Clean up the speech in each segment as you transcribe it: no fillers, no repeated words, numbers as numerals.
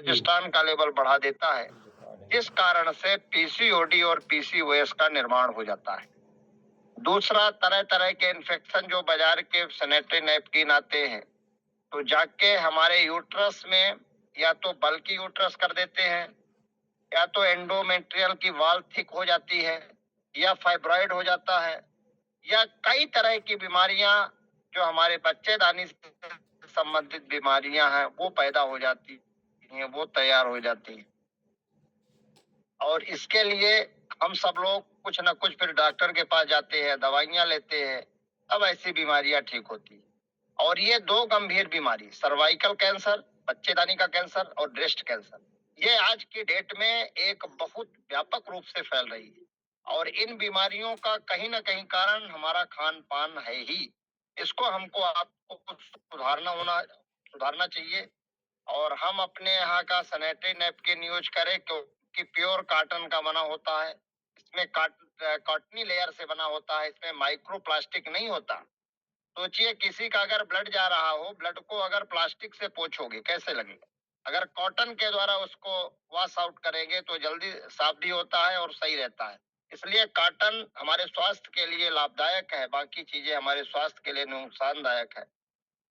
Progesterone का level बढ़ा देता है, जिस कारण से पीसीओडी और पीसीओएस का निर्माण हो जाता है। दूसरा, तरह तरह के इन्फेक्शन जो बाजार के सैनिटरी नैपकिन आते हैं, तो जाके हमारे यूट्रस में या तो बल्की यूट्रस कर देते हैं, या तो एंडोमेट्रियल की वॉल थिक हो जाती है, या फाइब्रॉइड हो जाता है, या कई तरह की बीमारियां जो हमारे बच्चेदानी से संबंधित बीमारियां हैं वो पैदा हो जाती हैं, वो तैयार हो जाती हैं। और इसके लिए हम सब लोग कुछ न कुछ फिर डॉक्टर के पास जाते हैं, दवाइयां लेते हैं, तब ऐसी बीमारियां ठीक होती हैं। और ये दो गंभीर बीमारी, सर्वाइकल कैंसर, बच्चेदानी का कैंसर, और ब्रेस्ट कैंसर, ये आज की डेट में एक बहुत व्यापक रूप से फैल रही है। और इन बीमारियों का कहीं ना कहीं कारण हमारा खान पान है ही। इसको हमको आपको सुधारना चाहिए। और हम अपने यहाँ का सैनिटरी नैपकिन यूज करें, क्योंकि प्योर कॉटन का बना होता है। इसमें कॉटनी लेयर से बना होता है, इसमें माइक्रो प्लास्टिक नहीं होता। सोचिए, किसी का अगर ब्लड जा रहा हो, ब्लड को अगर प्लास्टिक से पोंछोगे कैसे लगेगा? अगर कॉटन के द्वारा उसको वॉश आउट करेंगे तो जल्दी साफ भी होता है और सही रहता है। इसलिए कॉटन हमारे स्वास्थ्य के लिए लाभदायक है, बाकी चीजें हमारे स्वास्थ्य के लिए नुकसानदायक है।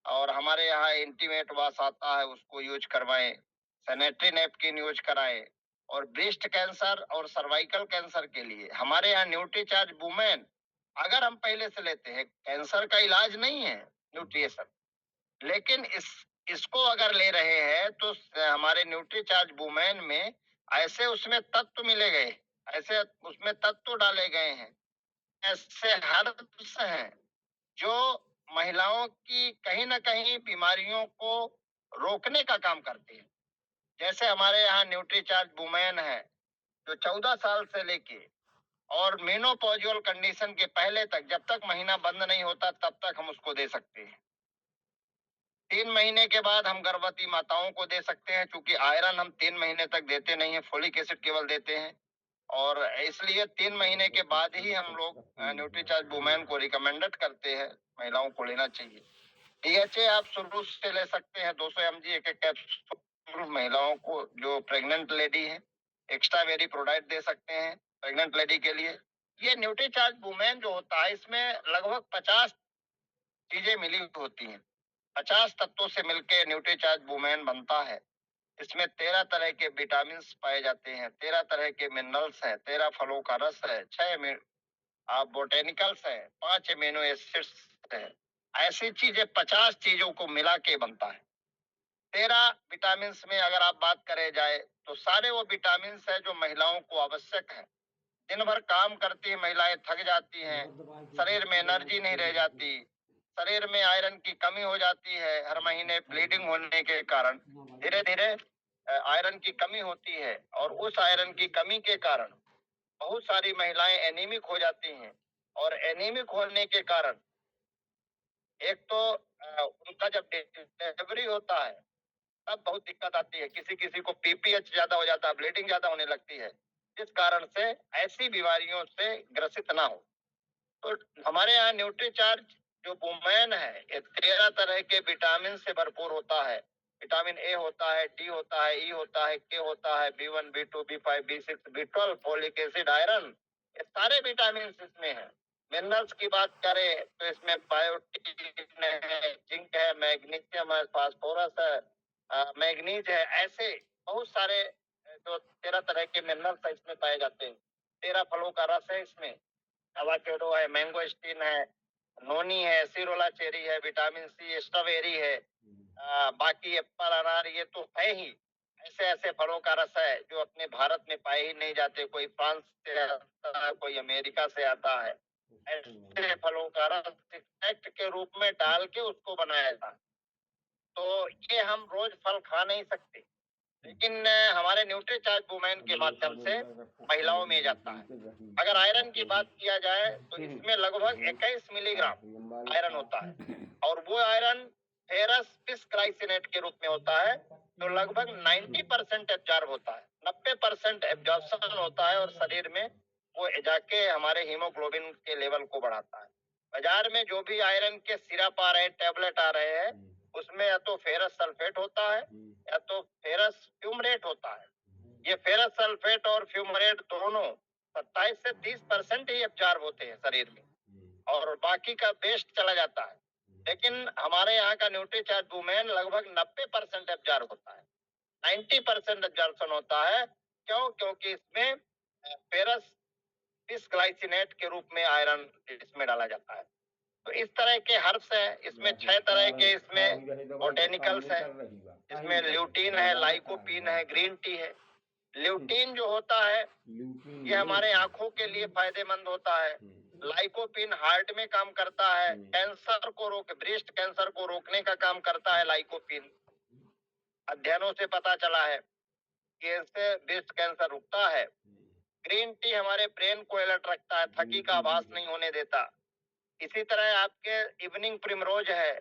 और हमारे यहाँ इंटीमेट वॉश आता है, उसको यूज करवाएं, सैनिटरी नैपकिन यूज कराएं। और ब्रेस्ट कैंसर और सर्वाइकल कैंसर के लिए हमारे यहाँ न्यूट्रीचार्ज वुमेन, अगर हम पहले से लेते हैं, कैंसर का इलाज नहीं है न्यूट्रिशन, लेकिन इसको अगर ले रहे हैं तो हमारे न्यूट्रीचार्ज वुमेन में ऐसे उसमें तत्व मिले गए, ऐसे उसमें तत्व डाले गए हैं, ऐसे हर्ब्स हैं जो महिलाओं की कहीं ना कहीं बीमारियों को रोकने का काम करते हैं। जैसे हमारे यहाँ न्यूट्रीचार्ज वुमेन है, जो 14 साल से लेके और मेनोपॉजुअल कंडीशन के पहले तक, जब तक महीना बंद नहीं होता तब तक हम उसको दे सकते हैं। 3 महीने के बाद हम गर्भवती माताओं को दे सकते हैं, क्योंकि आयरन हम 3 महीने तक देते नहीं है, फोलिक एसिड केवल देते हैं। और इसलिए 3 महीने के बाद ही हम लोग न्यूट्रीचार्ज वुमेन को रिकमेंडेड करते हैं, महिलाओं को लेना चाहिए। डीएचए आप शुरू से ले सकते हैं, 200 mg एक कैप्सूल महिलाओं को जो प्रेग्नेंट लेडी है। एक्स्ट्रा वेरी प्रोडाइट दे सकते हैं प्रेग्नेंट लेडी के लिए। ये न्यूट्रीचार्ज वुमेन जो होता है, इसमें लगभग 50 चीजें मिली होती हैं। 50 तत्वों से मिलकर न्यूट्रीचार्ज वुमेन बनता है। इसमें 13 तरह के विटामिन पाए जाते हैं, 13 तरह के मिनरल्स हैं, 13 फलों का रस है, 6 बोटेनिकल्स है, 5 एमिनो एसिड्स है। ऐसी चीजें 50 चीजों को मिला के बनता है। 13 विटामिन में अगर आप बात करे जाए तो सारे वो विटामिन है जो महिलाओं को आवश्यक है। दिन भर काम करती महिलाएं थक जाती हैं, शरीर में एनर्जी नहीं रह जाती, शरीर में आयरन की कमी हो जाती है, हर महीने ब्लीडिंग होने के कारण धीरे धीरे आयरन की कमी होती है। और उस आयरन की कमी के कारण बहुत सारी महिलाएं एनीमिक हो जाती हैं। और एनीमिक होने के कारण एक तो उनका जब डिलीवरी होता है तब बहुत दिक्कत आती है, किसी किसी को पीपीएच ज्यादा हो जाता है, ब्लीडिंग ज्यादा होने लगती है, जिस कारण से ऐसी बीमारियों से ग्रसित ना हो। तो हमारे यहाँ न्यूट्रीचार्ज जो वुमेन है, ये 13 तरह के विटामिन से भरपूर होता है। विटामिन ए होता है, डी होता है, ई होता है, के होता है, B1, B2, B5, B6, B12, folic acid, iron, ये सारे विटामिन इसमें है। मिनरल्स की बात करें तो इसमें बायोटिन है, जिंक है, मैग्नीशियम है, फास्फोरस है, मैग्नीज है। ऐसे बहुत सारे जो 13 तरह के मिनरल्स है इसमें पाए जाते हैं। 13 फलों का रस है इसमें, एवोकाडो है, मैंगोस्टीन है, नोनी है, सिरोला चेरी है, विटामिन सी, स्ट्रॉबेरी है, बाकी एप्पल, अनार, ये तो है ही। ऐसे ऐसे फलों का रस है जो अपने भारत में पाए ही नहीं जाते, कोई फ्रांस से आता है, कोई अमेरिका से आता है। ऐसे फलों का रस एक्सट्रैक्ट के रूप में डाल के उसको बनाया जाता है। तो ये हम रोज फल खा नहीं सकते, लेकिन हमारे न्यूट्रीचार्ज वुमेन के माध्यम से महिलाओं में जाता है। अगर आयरन की बात किया जाए तो इसमें लगभग 21 मिलीग्राम आयरन होता है। और वो आयरन फेरस बिस्ग्लाइसिनेट के रूप में होता है, जो लगभग 90% एब्जॉर्ब होता है, 90% एब्जॉर्प्शन होता है, और शरीर में वो जाके हमारे हीमोग्लोबिन के लेवल को बढ़ाता है। बाजार में जो भी आयरन के सिरप आ रहे हैं, टैबलेट आ रहे हैं, उसमें या तो फेरस सल्फेट होता है या तो फेरस फ्यूमरेट होता है। ये फेरस सल्फेट और फ्यूमरेट दोनों 27 से 30% ही एब्जॉर्ब होते हैं शरीर में और बाकी का वेस्ट चला जाता है। लेकिन हमारे यहाँ का न्यूट्रीचार्ज वुमेन लगभग 90% एब्जॉर्ब होता है, 90% एब्जॉर्प्शन होता है। क्यों? क्योंकि इसमें फेरस बिसग्लाइसिनेट के रूप में आयरन इसमें डाला जाता है। तो इस तरह के हर्ब्स हैं, इसमें 6 तरह के इसमें बोटेनिकल्स हैं। इसमें ल्यूटीन है, लाइकोपीन है, ग्रीन टी है। ल्यूटीन जो होता है ये हमारे आंखों के लिए फायदेमंद होता है। लाइकोपीन हार्ट में काम करता है, कैंसर को ब्रेस्ट कैंसर को रोकने का काम करता है लाइकोपीन। अध्ययनों से पता चला है कि इससे ब्रेस्ट कैंसर रुकता है। ग्रीन टी हमारे ब्रेन को अलर्ट रखता है, थकी का आभास नहीं होने देता। इसी तरह आपके इवनिंग प्रिमरोज है,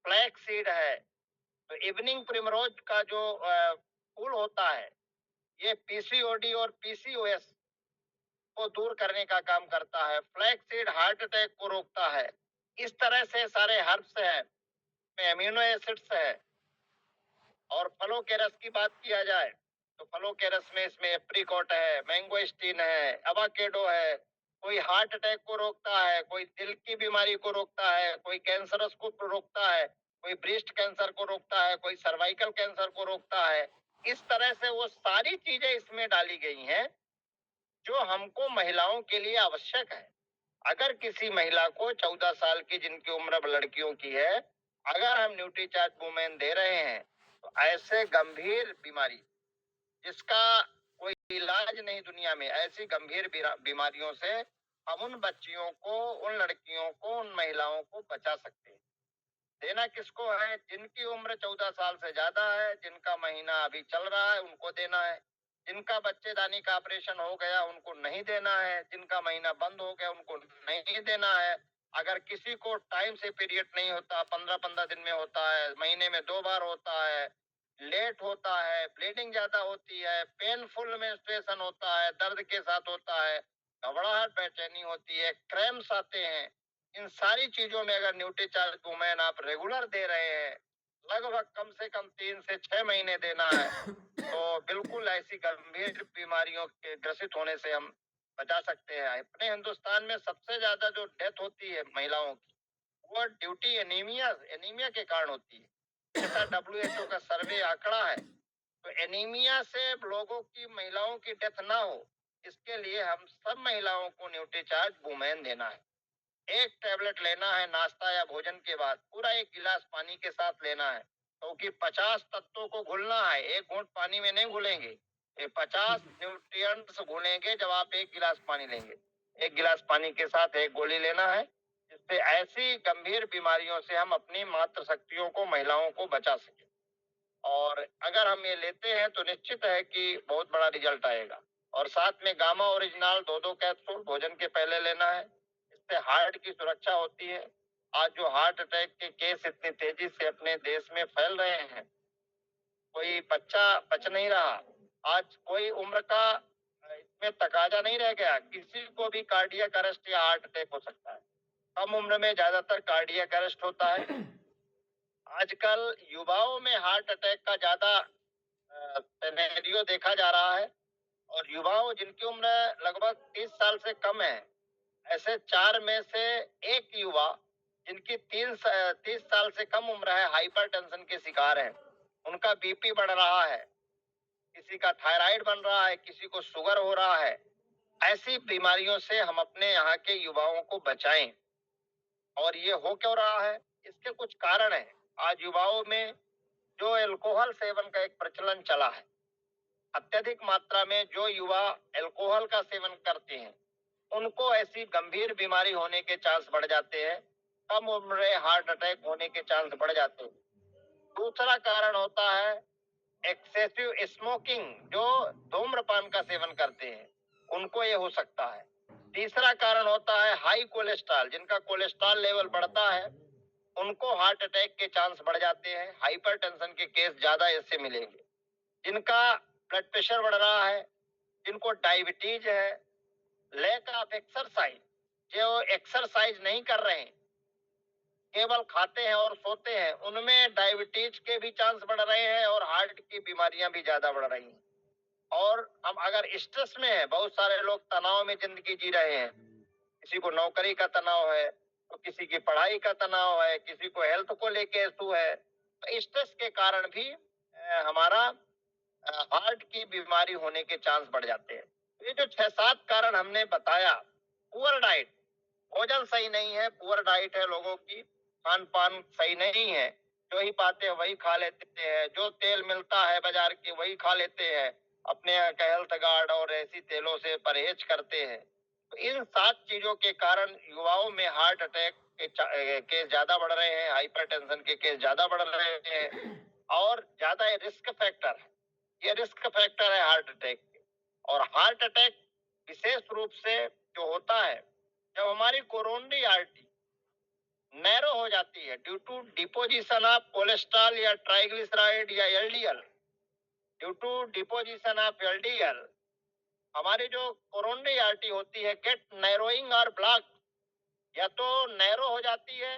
फ्लैक्स सीड है। तो इवनिंग प्रिमरोज का जो फूल होता है ये पीसीओडी और पीसीओएस को दूर करने का काम करता है। फ्लैक्स सीड हार्ट अटैक को रोकता है। इस तरह से सारे हर्ब्स हैं, एमिनो एसिड्स है। और फलों के रस की बात किया जाए तो फलों के रस में इसमें एप्रिकॉट है, मैंगोस्टीन है, एवोकाडो है। कोई हार्ट अटैक को रोकता है, कोई दिल की बीमारी को रोकता है, कोई कैंसरस को रोकता है, कोई ब्रेस्ट कैंसर को रोकता है, कोई सर्वाइकल कैंसर को रोकता है। इस तरह से वो सारी चीजें इसमें डाली गई हैं जो हमको महिलाओं के लिए आवश्यक है। अगर किसी महिला को 14 साल की जिनकी उम्र अब लड़कियों की है, अगर हम न्यूट्रीचार्ज वुमेन दे रहे हैं तो ऐसे गंभीर बीमारी जिसका कोई इलाज नहीं दुनिया में, ऐसी गंभीर बीमारियों से हम उन बच्चियों को, उन लड़कियों को, उन महिलाओं को बचा सकते हैं। देना किसको है? जिनकी उम्र 14 साल से ज्यादा है, जिनका महीना अभी चल रहा है उनको देना है। जिनका बच्चेदानी का ऑपरेशन हो गया उनको नहीं देना है। जिनका महीना बंद हो गया उनको नहीं देना है। अगर किसी को टाइम से पीरियड नहीं होता, 15-15 दिन में होता है, महीने में 2 बार होता है, लेट होता है, ब्लीडिंग ज्यादा होती है, पेनफुल मेंस्ट्रुएशन होता है, दर्द के साथ होता है, घबराहट बेचैनी होती है, क्रैम्प्स आते हैं, इन सारी चीजों में अगर न्यूट्रीचार्ज वुमेन आप रेगुलर दे रहे हैं, लगभग कम से कम 3 से 6 महीने देना है, तो बिल्कुल ऐसी गंभीर बीमारियों के ग्रसित होने से हम बचा सकते हैं। अपने हिंदुस्तान में सबसे ज्यादा जो डेथ होती है महिलाओं की वो ड्यूटी एनीमिया के कारण होती है। ऐसा WHO का सर्वे आंकड़ा है। तो एनीमिया से लोगों की, महिलाओं की डेथ ना हो, इसके लिए हम सब महिलाओं को न्यूट्रीचार्ज वुमेन देना है। एक टैबलेट लेना है नाश्ता या भोजन के बाद, पूरा 1 गिलास पानी के साथ लेना है, क्योंकि 50 तत्वों को घुलना है, 1 घूंट पानी में नहीं घुलेंगे। ये 50 न्यूट्रिएंट्स घुलेंगे जब आप 1 गिलास पानी लेंगे। 1 गिलास पानी के साथ 1 गोली लेना है, जिससे ऐसी गंभीर बीमारियों से हम अपनी मातृ शक्तियों को, महिलाओं को बचा सके। और अगर हम ये लेते हैं तो निश्चित है कि बहुत बड़ा रिजल्ट आएगा। और साथ में गामा ओरिजिनल 2-2 कैप्सूल भोजन के पहले लेना है। इससे हार्ट की सुरक्षा होती है। आज जो हार्ट अटैक के केस इतनी तेजी से अपने देश में फैल रहे हैं, कोई बच्चा बच नहीं रहा। आज कोई उम्र का इसमें तकाजा नहीं रह गया, किसी को भी कार्डियक अरेस्ट या हार्ट अटैक हो सकता है। कम उम्र में ज्यादातर कार्डियक अरेस्ट होता है। आजकल युवाओं में हार्ट अटैक का ज्यादा सिनेरियो देखा जा रहा है। और युवाओं जिनकी उम्र लगभग 30 साल से कम है, ऐसे 4 में से 1 युवा जिनकी 30 साल से कम उम्र है, हाइपरटेंशन के शिकार हैं। उनका बीपी बढ़ रहा है, किसी का थायराइड बन रहा है, किसी को शुगर हो रहा है। ऐसी बीमारियों से हम अपने यहाँ के युवाओं को बचाएं। और ये हो क्यों रहा है? इसके कुछ कारण हैं। आज युवाओं में जो अल्कोहल सेवन का एक प्रचलन चला है, अत्यधिक मात्रा में जो युवा अल्कोहल का सेवन करते हैं, उनको ऐसी गंभीर बीमारी होने के चांस बढ़ जाते हैं। कम उम्र में हार्ट अटैक होने के चांस बढ़ जाते हैं। दूसरा कारण होता है एक्सेसिव स्मोकिंग, जो धूम्रपान का सेवन करते हैं, उनको ये हो सकता है। तीसरा कारण होता है हाई कोलेस्ट्रॉल, जिनका कोलेस्ट्रॉल लेवल बढ़ता है उनको हार्ट अटैक के चांस बढ़ जाते हैं। हाइपरटेंशन के केस ज्यादा इससे मिलेंगे। जिनका ब्लड प्रेशर बढ़ रहा है, जिनको डायबिटीज है, लैक ऑफ एक्सरसाइज, जो एक्सरसाइज नहीं कर रहे हैं, केवल खाते हैं और सोते हैं, उनमें डायबिटीज के भी चांस बढ़ रहे हैं और हार्ट की बीमारियां भी ज्यादा बढ़ रही हैं। और हम अगर स्ट्रेस में हैं, बहुत सारे लोग तनाव में जिंदगी जी रहे हैं, किसी को नौकरी का तनाव है, तो किसी की पढ़ाई का तनाव है, किसी को हेल्थ को लेके इशू है, तो स्ट्रेस के कारण भी हमारा हार्ट की बीमारी होने के चांस बढ़ जाते हैं। तो ये जो 6-7 कारण हमने बताया, पुअर डाइट, भोजन सही नहीं है, पुअर डाइट है लोगों की, खान पान सही नहीं है, जो ही पाते हैं वही खा लेते हैं, जो तेल मिलता है बाजार के वही खा लेते हैं, अपने यहाँ का हेल्थ गार्ड और ऐसी तेलों से परहेज करते हैं। तो इन 7 चीजों के कारण युवाओं में हार्ट अटैक के केस ज्यादा बढ़ रहे हैं, हाइपरटेंशन के केस ज्यादा बढ़ रहे हैं और ज्यादा रिस्क फैक्टर है। ये रिस्क फैक्टर है हार्ट अटैक के। और हार्ट अटैक विशेष रूप से जो होता है जब हमारी कोरोनरी आर्टरी नैरो हो जाती है due to deposition of cholesterol या ट्राइग्लिसराइड या LDL, due to deposition of LDL, हमारी जो कोरोनरी आर्टरी होती है गेट नैरोइंग और ब्लॉक, या तो नैरो हो जाती है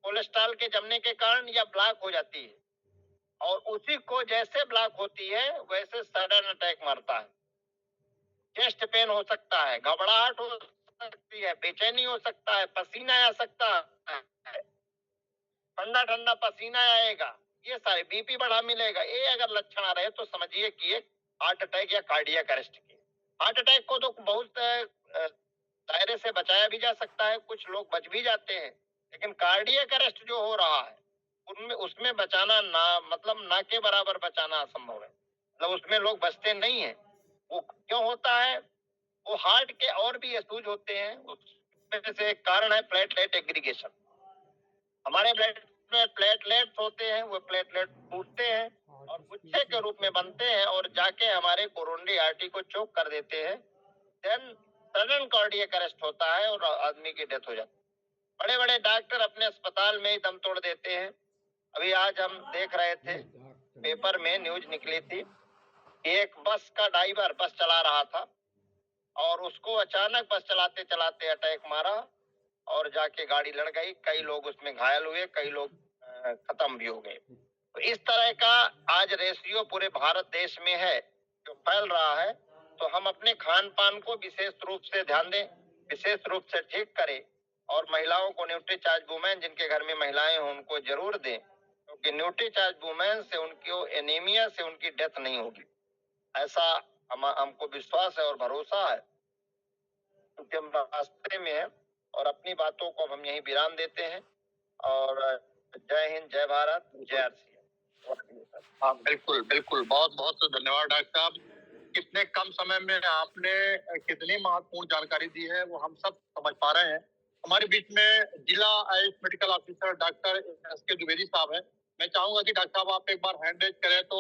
कोलेस्ट्रॉल के जमने के कारण या ब्लॉक हो जाती है, और उसी को जैसे ब्लॉक होती है वैसे सडन अटैक मारता है। चेस्ट पेन हो सकता है, घबराहट हो सकती है, बेचैनी हो सकता है, पसीना आ सकता है, ठंडा ठंडा पसीना आएगा, ये सारे बीपी बढ़ा मिलेगा। ये अगर लक्षण आ रहे तो समझिए कि एक हार्ट अटैक या कार्डियक अरेस्ट की। हार्ट अटैक को तो बहुत दायरे से बचाया भी जा सकता है, कुछ लोग बच भी जाते हैं, लेकिन कार्डियक अरेस्ट जो हो रहा है उनमें उसमें बचाना ना मतलब ना के बराबर बचाना असंभव है, मतलब उसमें लोग बचते नहीं है। वो क्यों होता है? वो हार्ट के और भी इश्यूज होते हैं, उसमें से एक कारण है प्लेटलेट एग्रीगेशन। हमारे ब्लड में प्लेटलेट्स होते हैं, वो प्लेटलेट टूटते हैं और गुच्छे के रूप में बनते हैं और जाके हमारे कोरोनरी आर्टरी को चोक कर देते हैं। देन सडन कार्डियक अरेस्ट होता है और आदमी की डेथ हो जाती है। बड़े बड़े डॉक्टर अपने अस्पताल में ही दम तोड़ देते हैं। अभी आज हम देख रहे थे, पेपर में न्यूज निकली थी, एक बस का ड्राइवर बस चला रहा था और उसको अचानक बस चलाते चलाते अटैक मारा और जाके गाड़ी लड़ गई, कई लोग उसमें घायल हुए, कई लोग खत्म भी हो गए। तो इस तरह का आज रेशियो पूरे भारत देश में है जो फैल रहा है। तो हम अपने खान पान को विशेष रूप से ध्यान दें, विशेष रूप से ठीक करें और महिलाओं को न्यूट्रीचार्ज वुमेन, जिनके घर में महिलाएं हों उनको जरूर दें, क्योंकि न्यूट्रीचार्ज वुमेन से उनकी एनीमिया से उनकी डेथ नहीं होगी, ऐसा हमको विश्वास है और भरोसा है, क्योंकि हम रास्ते में हैं। और अपनी बातों को हम यहीं विराम देते हैं और जय हिंद, जय भारत, जय आरसीएम। हाँ, बिल्कुल बिल्कुल, बहुत बहुत धन्यवाद डॉक्टर साहब। कितने कम समय में आपने कितनी महत्वपूर्ण जानकारी दी है वो हम सब समझ पा रहे हैं। हमारे बीच में जिला Ayush medical officer doctor S के द्विवेदी साहब है। मैं चाहूंगा कि डॉक्टर साहब आप एक बार हैंड रेज करें तो